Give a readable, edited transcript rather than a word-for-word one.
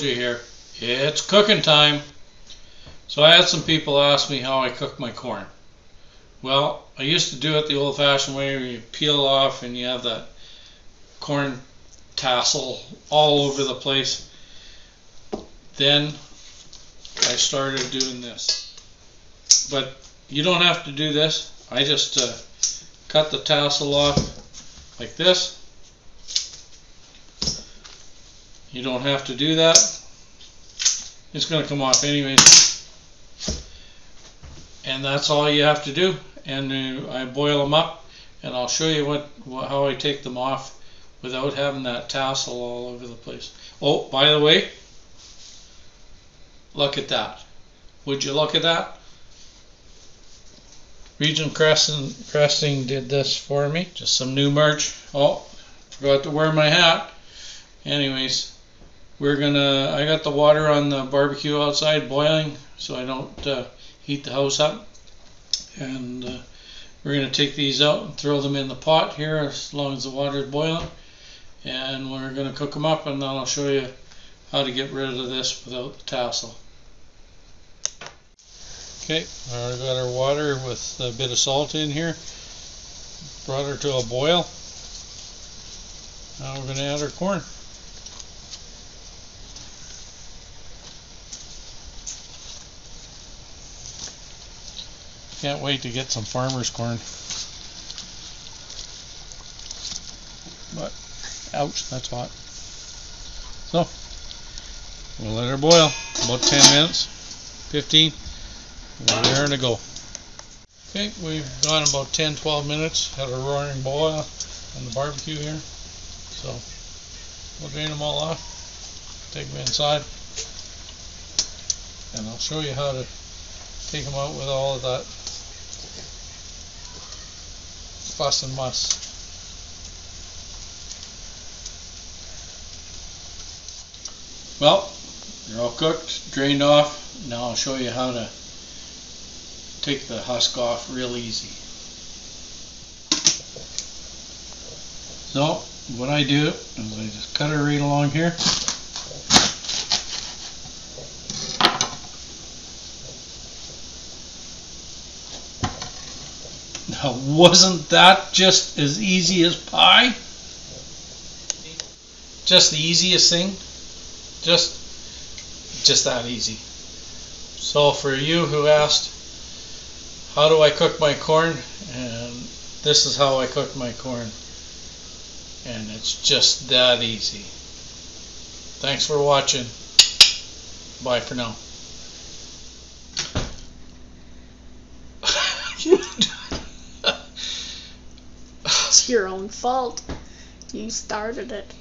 told you here, it's cooking time. So I had some people ask me how I cook my corn. Well, I used to do it the old-fashioned way, where you peel off and you have that corn tassel all over the place. Then I started doing this. But you don't have to do this. I just cut the tassel off like this. You don't have to do that. It's going to come off anyways. And that's all you have to do. And I boil them up, and I'll show you how I take them off without having that tassel all over the place. Oh, by the way, look at that. Would you look at that? Region Cresting did this for me. Just some new merch. Oh, forgot to wear my hat. Anyways, I got the water on the barbecue outside boiling so I don't heat the house up. And we're going to take these out and throw them in the pot here as long as the water is boiling. And we're going to cook them up, and then I'll show you how to get rid of this without the tassel. Okay, I've got our water with a bit of salt in here. Brought her to a boil. Now we're going to add our corn. Can't wait to get some farmer's corn. But, ouch, that's hot. So, we'll let her boil about 10 minutes, 15. We're there to go. Okay, we've gone about 10-12 minutes, had a roaring boil on the barbecue here. So, we'll drain them all off, take them inside, and I'll show you how to take them out with all of that fuss and muss. Well, they're all cooked, drained off. Now I'll show you how to take the husk off real easy. So what I do is I just cut her right along here. Now, wasn't that just as easy as pie? Just the easiest thing. Just that easy. So for you who asked, how do I cook my corn? And this is how I cook my corn. And it's just that easy. Thanks for watching. Bye for now. It's your own fault. You started it.